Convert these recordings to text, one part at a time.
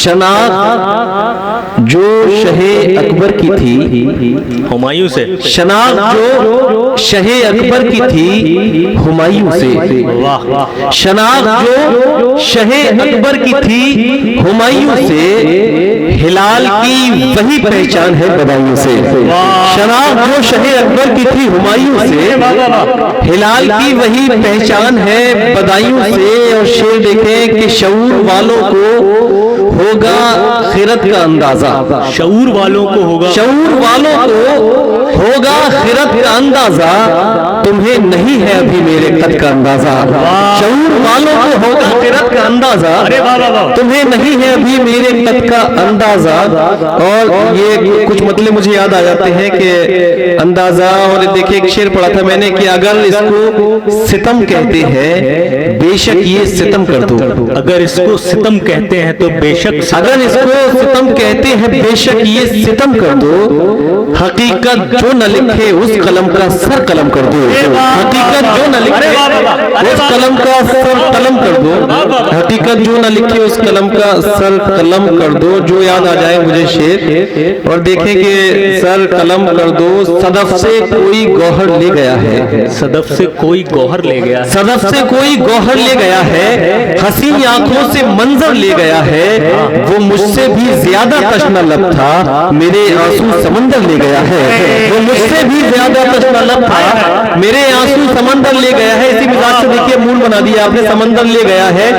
शनाख्त जो शहे अकबर की थी हुमायूं से, शनाख्त जो शहे अकबर की थी हुमायूं से, वाह, शनाख्त जो शहे अकबर की थी हुमायूं से, हिलाल की वही पहचान है बदायूं से। शनाख्त जो शहे अकबर की थी हुमायूं से, हिलाल की वही पहचान है बदायूं से। और शेर देखें कि शऊर वालों को होगा खिरत का अंदाजा, शऊर वालों को होगा, शऊर वालों को होगा खिरत का अंदाजा, तुम्हें नहीं है अभी मेरे कद का अंदाजा। शऊर वालों को होगा खिरत का अंदाजा, तुम्हें नहीं है अभी मेरे कद का अंदाजा। और ये कुछ मतलब मुझे याद आ जाते हैं कि अंदाजा। और देखिए एक शेर पढ़ा था मैंने कि अगर इसको सितम कहते हैं बेशक ये सितम कर दो, अगर इसको सितम कहते हैं तो बेशक, अगर इसको सितम कहते हैं बेशक ये सितम कर दो, हकीकत जो न लिखे उस कलम का सर कलम कर दो, हकीकत जो न लिखे उस कलम का सर कलम कर दो, हकीकत जो न लिखे उस कलम का सर कलम कर दो। जो याद आ जाए मुझे शेर। और देखें कि सर कलम कर दो, सदफ से कोई गौहर ले गया है, सदफ से कोई गौहर ले गया, सदफ से कोई गौहर ले गया है, हसीन आंखों से मंजर ले गया है, वो मुझसे भी ज्यादा तश्ना लब था, मेरे आंसू समंदर ले गया है, वो मुझसे भी ज्यादा तश्ना लब था, मेरे आंसू समंदर ले गया है। इसी मिजाज से देखिए मूल बना दिया आपने, समंदर ले गया है।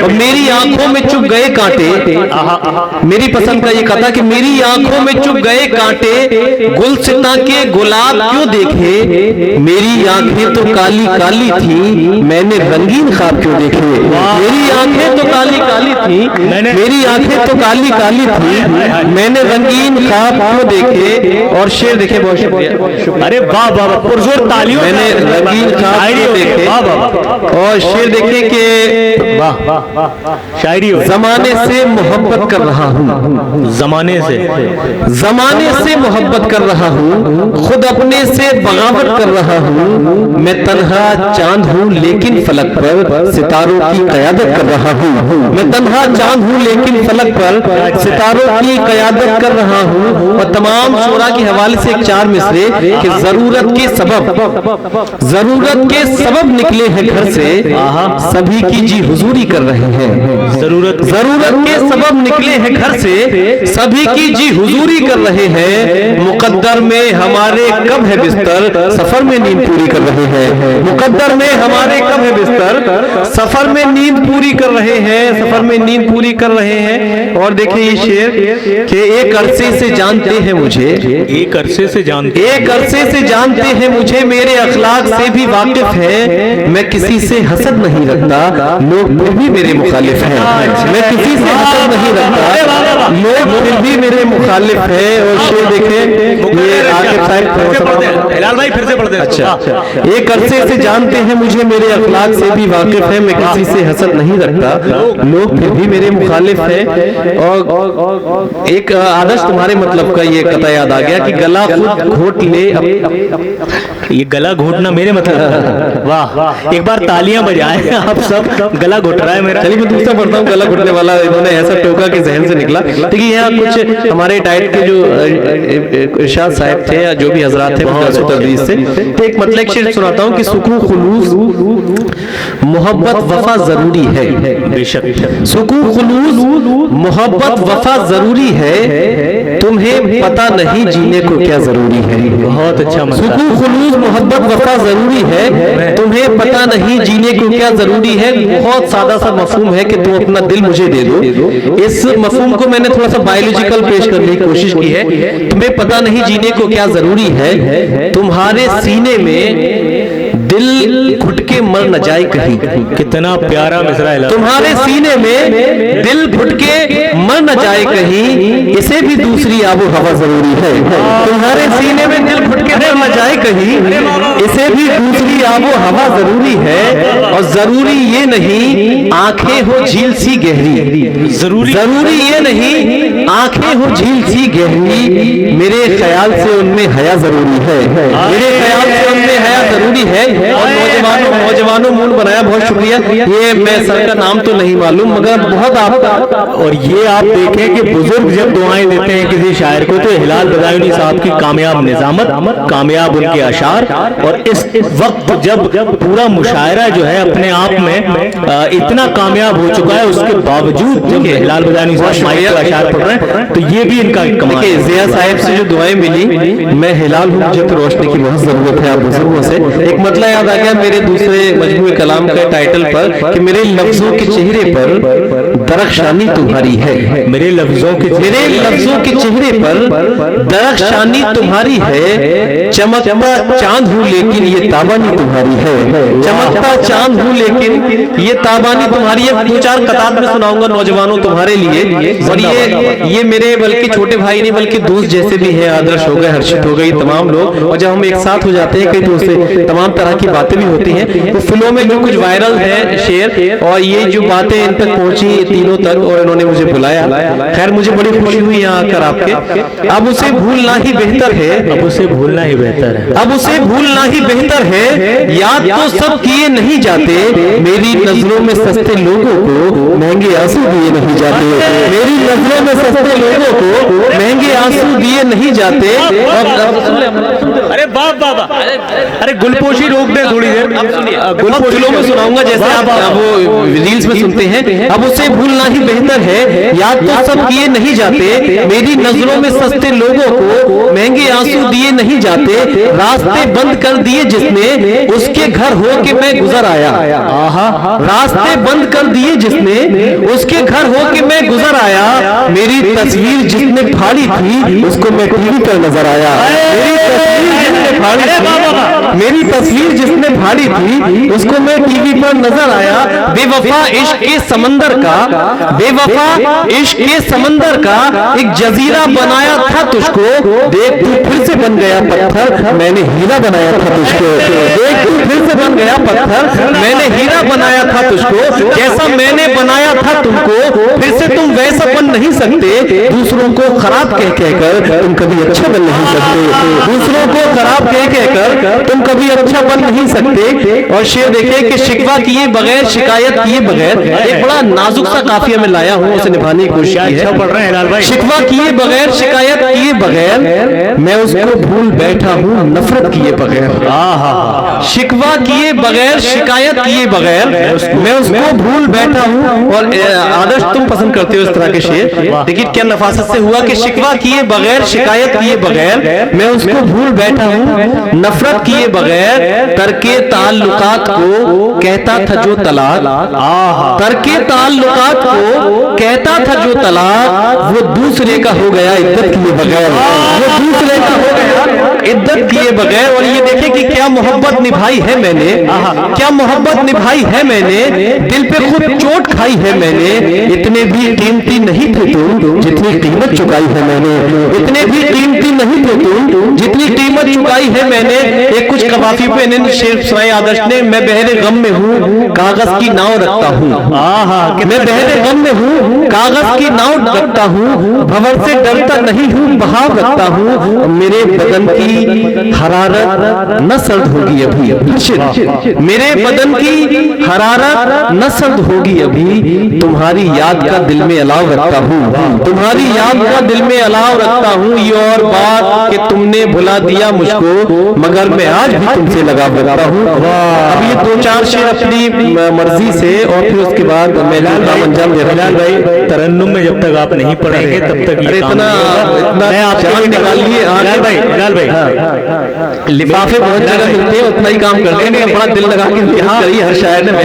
और मेरी आंखों में चुभ गए कांटे, मेरी पसंद का ये कथा कि मेरी आंखों में चुभ गए कांटे, गुलसिता के गुलाब क्यों देखे, मेरी आंखें तो काली काली थी, मैंने रंगीन ख्वाब क्यों देखे। मेरी आंखें तो काली काली थी, मेरी आंखें तो काली काली थी, मैंने रंगीन ख्वाब क्यों देखे। और शेर देखे, बहुत शुक्रिया, अरे वाह वाह, पुरजोर तालियों, मैंने रंगीन ख्वाब क्यों देखे। और शेर देखे कि वाह, शायरी हो, जमाने से मोहब्बत कर रहा हूँ, जमाने से मोहब्बत कर रहा हूँ, खुद अपने से बगावत कर रहा हूँ, मैं तन्हा चांद हूँ लेकिन फलक पर सितारों की कयादत कर रहा हूँ, मैं तन्हा चांद हूँ लेकिन फलक पर सितारों की कयादत कर रहा हूँ। और तमाम शोरा के हवाले से एक चार मिसरे कि जरूरत के सबब निकले हैं घर से, सभी की जी हुजूरी कर रहे हैं, जरूरत के सबब निकले हैं घर से, सभी की जी हुजूरी कर रहे हैं, मुकद्दर में हमारे कब है बिस्तर, सफर में नींद पूरी कर रहे हैं, मुकद्दर में हमारे कब है बिस्तर, सफर में नींद पूरी कर रहे हैं, सफर में नींद पूरी कर रहे हैं। और देखिए ये शेर कि एक अरसे से जानते हैं मुझे, एक अरसे से जानते, एक अरसे से जानते हैं मुझे, मेरे अखलाक से भी वाकिफ है, मैं किसी से हसद नहीं रखता, लोग फिर भी मेरे मुखालिफ हैं, मैं किसी से हसद नहीं रखता, लोग फिर भी मेरे मुखालिफ है। और शेर देखें ये आगे हिलाल भाई फिर से पढ़ दे। अच्छा, एक अरसे से जानते हैं मुझे, मेरे अखलाक से भी वाकिफ है, मैं किसी से हसद नहीं रखता, लोग फिर भी मेरे मुखालिफ है। और एक आदर्श तुम्हारे मतलब का ये कथा याद आ गया कि गला खुद घोट ले, ये गला घोटना मेरे मतलब, वाह, एक बार तालियां बजाएं आप सब, गला घोट रहा है मेरा। चलिए मैं दूसरा पढ़ता हूँ, गला घोटने वाला इन्होंने ऐसा टोका कि जहन से निकला। देखिए यहाँ कुछ हमारे डाइट के जो इरशाद साहब थे या जो भी हजरात थे तदरीस से, तो एक मतलब एक शेर सुनाता हूँ कि सुकून खुलूस मोहब्बत वफा जरूरी है, बेशक सुकून खुलूस मोहब्बत वफा जरूरी है, तुम्हें पता नहीं जीने को क्या जरूरी है। बहुत अच्छा, सुकून खुलूस मोहब्बत वफा जरूरी है, तुम्हें पता नहीं जीने को क्या जरूरी है। बहुत सादा सा मफहूम है कि तुम अपना दिल मुझे दे दो। इस मफहूम को मैंने थोड़ा सा बायोलॉजिकल पेश करने की कोशिश की है। तुम्हें पता नहीं जीने को क्या जरूरी है, तुम्हारे सीने में दिल घुट के मर न जाए कहीं। कितना प्यारा मिसरा है। तुम्हारे सीने में दिल घुट के मर न जाए कहीं, इसे भी दूसरी आबो हवा जरूरी है। तुम्हारे सीने में दिल घुट के मर न जाए कहीं, इसे भी दूसरी आबो हवा जरूरी है। और जरूरी ये नहीं आंखें हो झील सी गहरी, जरूरी ये नहीं आंखें हो झील सी गहरी, मेरे ख्याल से उनमें हया जरूरी है, मेरे ख्याल से उनमें हया रहना जरूरी है। और नौजवानों मूड बनाया, बहुत शुक्रिया। ये मैं सर का नाम तो नहीं मालूम मगर बहुत आपका। और ये आप देखें कि बुजुर्ग जब दुआएं देते हैं किसी शायर को तो हिलाल बदायूनी साहब की कामयाब निजामत, कामयाब उनके अशार, और इस वक्त जब पूरा मुशायरा जो है अपने आप में इतना कामयाब हो चुका है, उसके बावजूद जब हिलाल बदायूनी साहब माइक पर अशार पढ़ रहे हैं तो ये भी इनका कमाल है। जिया साहब से जो दुआएं मिली, मैं हिलाल हूँ, मुझे तो रोशनी की बहुत जरूरत है आप बुजुर्गों से। एक मतलब याद आ गया मेरे दूसरे मजमूए कलाम के टाइटल पर कि मेरे लफ्जों के चेहरे पर दरख्शानी तुम्हारी है। मेरे लफ्जों के चेहरे पर दरख्शानी तुम्हारी है। चमकता चांद हूँ लेकिन ये ताबानी तुम्हारी है। चमकता चांद हूँ लेकिन ये ताबानी तुम्हारी है। दो चार कतार में सुनाऊंगा नौजवानों तुम्हारे लिए। और ये मेरे बल्कि छोटे भाई नहीं बल्कि दोस्त जैसे भी हैं। आदर्श हो गए, हर्षित हो गई, तमाम लोग। और जब हम एक साथ हो जाते हैं कई तो उससे तमाम तरह की बातें भी होती हैं। तो फिल्मों में जो कुछ वायरल है शेर, और ये जो बातें इन तक पहुंची तीनों तक, और इन्होंने मुझे बुलाया। खैर मुझे बड़ी खुशी हुई यहाँ आकर आपके। अब उसे भूलना ही बेहतर है, अब उसे भूलना ही बेहतर है, अब उसे भूलना ही बेहतर है। याद तो सब किए नहीं जाते, मेरी नजरों में सस्ते लोगों को महंगे आंसू दिए नहीं जाते। मेरी नजरों में सस्ते लोगों को महंगे आंसू दिए नहीं जाते। अरे बाप बाबा, अरे गुलपोशी रोक दे थोड़ी देर। बहुत फिल्मों में सुनाऊंगा जैसे आप वो रील्स में सुनते हैं। अब उसे भूलना ही बेहतर है, याद तो सब किए नहीं जाते, मेरी नजरों में सस्ते लोगों को महंगे आंसू दिए नहीं जाते। रास्ते बंद कर दिए जिसने, उसके घर हो के मैं गुजर आया। रास्ते बंद कर दिए जिसने, उसके घर हो के मैं गुजर आया। मेरी तस्वीर जिसने फाड़ी थी उसको मैं टीवी पर नजर आया। मेरी तस्वीर जिसने फाड़ी थी उसको मैं टीवी पर नजर आया। बेवफा इश्क के समंदर का, बेवफा इश्क के समंदर का एक जजीरा बनाया था तुझको। देख तू फिर से बन गया पत्थर, मैंने हीरा बनाया था तुझको। देख तू फिर से बन गया पत्थर, मैंने हीरा बनाया था तुझको। जैसा मैंने बनाया था तुमको, फिर से तुम वैसा बन नहीं सकते। दूसरों को खराब कह कहकर तुम कभी अच्छा बन नहीं सकते। दूसरों को खराब कह कहकर तुम कभी अच्छा बन नहीं सकते। और शेर देखिए कि शिकवा किए बगैर, शिकायत किए बगैर, एक बड़ा नाजुक सा काफिया में लाया हूँ, उसे निभाने की कोशिश की है। पढ़ रहे हैं लाल भाई। शिकवा किए बगैर, शिकायत किए बगैर, मैं उसको भूल बैठा हूँ नफरत किए बगैर। शिकवा किए बगैर, शिकायत किए बगैर, मैं उसको भूल बैठा हूँ। और आदर्श तुम पसंद करते हो इस तरह के शेर, लेकिन क्या नफासत से हुआ कि शिकवा किए बगैर, शिकायत किए बगैर, मैं उसको भूल बैठा हूँ नफरत किए बगैर। तरके ताल्लुकात को कहता था जो तलाक, तरके ताल्लुकात को कहता था जो तलाक, वो दूसरे का हो गया इज्जत किए बगैर। वो दूसरे का हो गया इज्जत किए बगैर। और ये देखे कि क्या मोहब्बत निभाई है मैंने, क्या मोहब्बत निभाई है मैंने, दिल पे खुद चोट खाई है मैंने। इतने भी कीमती नहीं थे तुम जितनी कीमत चुकाई है मैंने। इतने भी कीमती नहीं थे तुम जितनी कीमत चुकाई है मैंने। एक कुछ कवाफी पे इन्होंने शेर सुनाए आदर्श ने। मैं बहरे गम में हूँ, कागज की नाव रखता हूँ। मैं बहरे गम में हूँ, कागज की नाव रखता हूँ। भंवर से डरता नहीं हूँ, बहाव रखता हूँ। मेरे बदन की हरारत न सर्द होगी अभी, मेरे बदन की हरारत न सर्द होगी अभी। तुम्हारी याद का दिल में अलाव रखता हूँ, तुम्हारी याद का दिल में अलाव रखता हूँ। ये और बात कि तुमने भुला दिया मुझको, मगर मैं आज भी तुमसे लगाव रखता हूँ। अब ये दो चार शेर अपनी मर्जी से, और फिर उसके बाद मैं नाम अंजाम दे रहा हूँ। तरन्नुम में जब तक आप नहीं पढ़ेंगे तब तक ये काम इतना आप जान निकाल लिए लाल भाई। लिफाफे बहुत जगह मिलते हैं, उतना ही काम करते हैं, लेकिन बड़ा दिल लगा के हर शायर ने।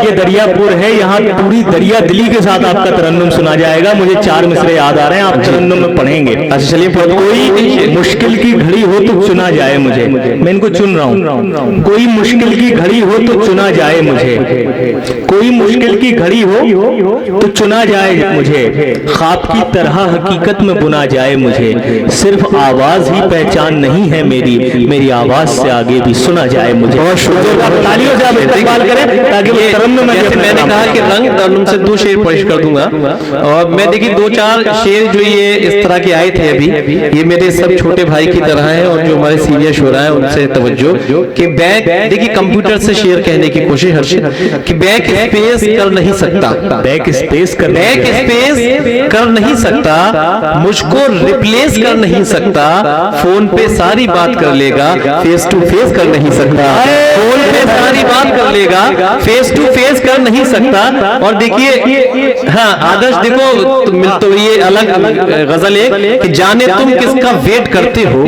ये दरियापुर है, यहाँ पूरी दरिया दिली के साथ आपका तरन्नुम सुना जाएगा। मुझे 4 मिसरे याद आ रहे हैं, आप तरन्नुम में पढ़ेंगे। अच्छा चलिए। कोई मुश्किल की घड़ी हो तो चुना जाए मुझे, मैं इनको चुन रहा हूँ। कोई मुश्किल की घड़ी हो तो चुना जाए मुझे, कोई मुश्किल की घड़ी हो तो चुना जाए मुझे। ख्वाब की तरह हकीकत में बुना जाए मुझे, सिर्फ आवाज ही पहचान नहीं है मेरी, मेरी आवाज से आगे भी सुना जाए मुझे। बहुत शुक्रिया। तालियों से आप इस्तेमाल करें ताकि वो तरन्नुम में जैसे मैंने कहा कि रंग तरन्नुम से 2 शेर पेश कर दूंगा, और मैं देखिए 2-4 शेर जो ये इस तरह के आए थे अभी, ये मेरे सब छोटे भाई की तरह है, और जो हमारे सीनियर शोरा है उनसे तवज्जो कि बैक, देखिए कंप्यूटर से शेर कहने की कोशिश हर्षित कि बैक स्पेस कर नहीं सकता, बैक स्पेस कर नहीं सकता, मुझको रिप्लेस कर नहीं सकता, फोन पे सारी बात कर लेगा, फेस टू फेस कर नहीं सकता, फोन पे सारी बात कर लेगा, फेस टू फेस कर नहीं सकता। और देखिए हाँ आदर्श देखो तो ये अलग गजल है कि जाने तुम किसका वेट करते हो,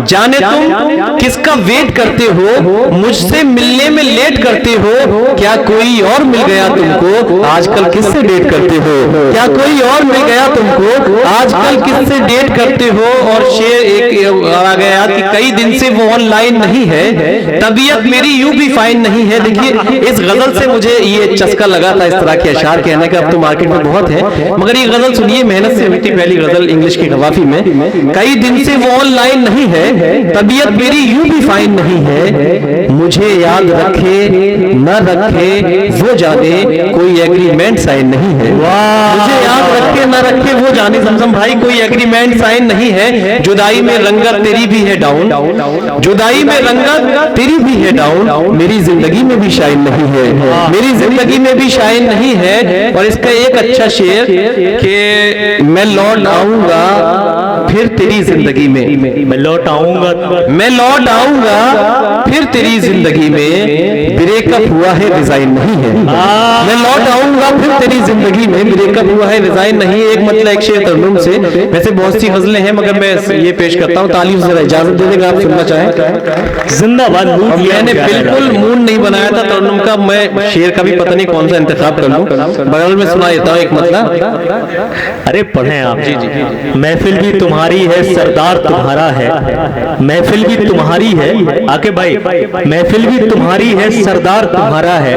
जाने तुम किसका वेट करते हो, मुझसे मिलने में लेट करते हो, क्या कोई और मिल गया तुमको, आजकल किससे डेट करते हो, क्या कोई और मिल गया तुमको, आजकल किससे डेट करते हो। और शेर एक आ गया कि कई दिन से वो ऑनलाइन नहीं है, तबीयत मेरी यूं भी फाइन नहीं है। देखिए इस गजल से मुझे ये चस्का लगा था, इस तरह के अशार कहने का, अब तो मार्केट में बहुत है, मगर ये गजल सुनिए, मेहनत से हुई थी पहली गजल इंग्लिश की कवाफी में। कई दिन से वो ऑनलाइन नहीं है, तबीयत मेरी यूं भी फाइन नहीं है, मुझे याद रखे न रखे वो जाने, कोई एग्रीमेंट साइन नहीं है, मुझे याद रखे न रखे वो जाने, समसम भाई कोई एग्रीमेंट साइन नहीं है, जुदाई में रंगत तेरी भी है डाउन, जुदाई में रंगत तेरी भी है डाउन, मेरी जिंदगी में भी शाइन नहीं है, मेरी जिंदगी में भी शाइन नहीं है। और इसका एक अच्छा शेर कि मैं लौट आऊंगा फिर तेरी जिंदगी में, मैं लौट आऊंगा, मैं लौट आऊंगा फिर तेरी जिंदगी में, ब्रेकअप हुआ है रिजाइन नहीं है, मैं लौट आऊंगा फिर तेरी जिंदगी में, ब्रेकअप हुआ है रिजाइन नहीं। एक मतलब एक शेर तरन्नुम से, वैसे बहुत सी गजलें हैं मगर मैं ये पेश करता हूँ, तालीम से इजाजत दे देगा आप सुनना चाहें। जिंदाबाद। मैंने बिल्कुल मूड नहीं बनाया था तरन्नुम का, मैं शेर का भी पता नहीं कौन सा इंतखाब कर लूं, बगल में सुना देता हूँ एक मतलब। अरे पढ़ें आप। जी। महफिल भी तुम्हारी है, सरदार तुम्हारा है, महफिल भी तुम्हारी है, आके भाई, महफिल भी तुम्हारी है, सरदार तुम्हारा है,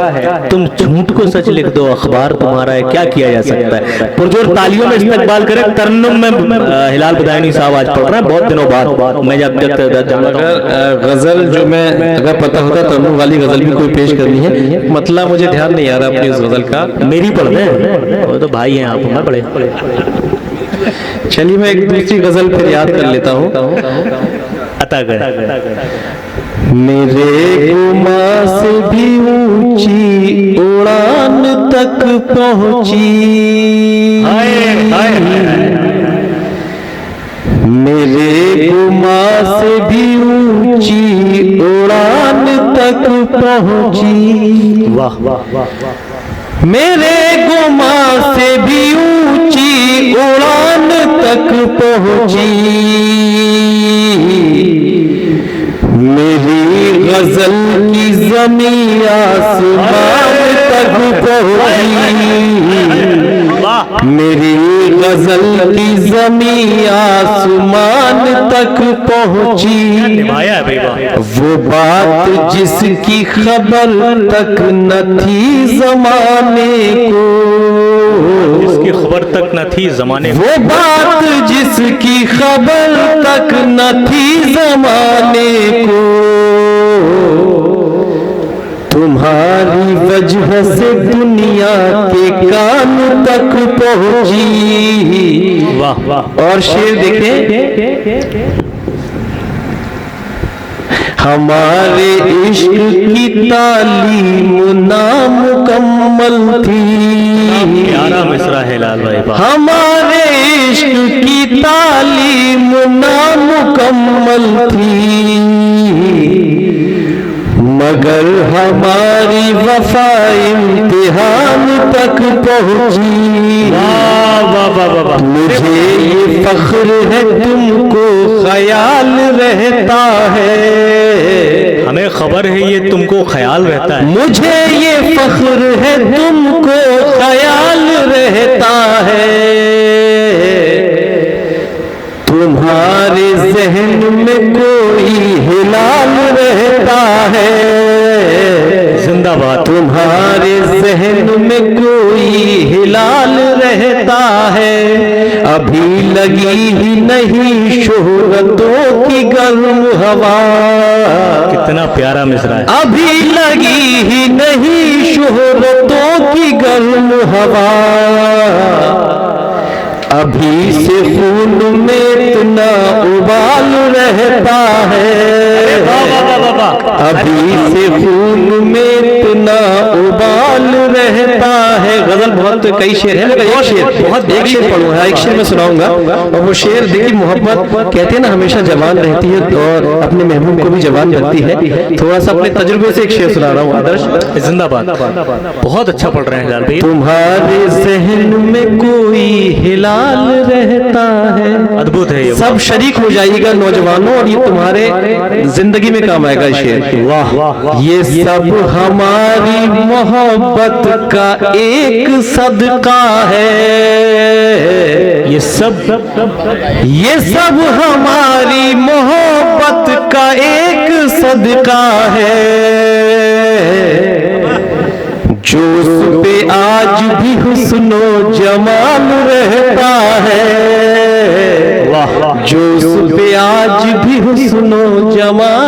तुम झूठ को सच लिख दो, अखबार तुम्हारा है, क्या किया जा सकता है। पुरजोर तालियों में इस्तकबाल करें। तरन्नुम में हिलाल बदायूनी साहब आज पढ़ रहे हैं बहुत दिनों बाद, मैं जब गजल जो मैं अगर पता होता तरन्नुम वाली गजल भी कोई पेश करनी है, मतलब मुझे ध्यान नहीं आ रहा अपनी उस गजल का, मेरी पढ़ रहे वो तो भाई हैं आप, मैं पढ़े। चलिए मैं एक दूसरी गजल फिर याद कर लेता हूँ। अता कर मेरे गुमा से भी ऊंची उड़ान तक पहुंची, मेरे गुमा से भी ऊंची उड़ान तक पहुंची, वाह वाह वाह, मेरे गुमा से भी ऊंची उड़ान तक पहुंची, मेरी गजल की ज़मीं आसमान तक पहुंची, मेरी गजल की ज़मीं आसमान तक पहुंची, वो बात जिसकी खबर तक न थी ज़माने को, जिसकी खबर तक न थी ज़माने को, वो बात जिसकी खबर तक न थी ज़माने को, तुम्हारी वजह से दुनिया के कान तक पहुंची। वाह वाह। और शेर देखें, हमारे इश्क की तालीम नामुकम्मल थी, प्यारा मिसरा है लाल भाई, हमारे इश्क की तालीम नामुकम्मल थी, मगर हमारी वफा इम्तिहान तक पहुंची। मुझे ये फख्र है तुमको ख्याल रहता है, हमें खबर है ये तुमको ख्याल रहता है, मुझे ये फख्र है तुमको ख्याल रहता है, तुम्हारे जहन में कोई हिलाल रहता है, जिंदाबाद, तुम्हारे जहन में कोई हिलाल रहता है, अभी लगी ही नहीं शोहरतों की गर्म हवा। कितना प्यारा मिसरा है। अभी लगी ही नहीं शोहरतों की गर्म हवा, अभी से खून में इतना उबाल रहता है, अभी से खून में इतना उबाल रहता है। गजल बहुत कई शेर है, एक शेर पढ़ूंगा, एक शेर मैं सुनाऊंगा। और वो शेर देखिए, मोहब्बत कहते हैं ना हमेशा जवान रहती है और अपने महबूब को भी जवान रखती है। थोड़ा सा अपने तजुर्बे से एक शेर सुना रहा हूँ आदर्श। जिंदाबाद, बहुत अच्छा पढ़ रहे हैं हिलाल भाई। तुम्हारे जहन में कोई हिलाल रहता है, अद्भुत है ये। सब शरीक हो जाइएगा नौजवानों, और ये तुम्हारे जिंदगी में काम आएगा शेर। वाह, ये सब हमारी मोहब्बत का एक सदका है, ये सब हमारी मोहब्बत का एक सदका है, जो उस पे आज भी हुस्नो जमाल रहता है, जो उस पे आज भी हुस्नो जमाल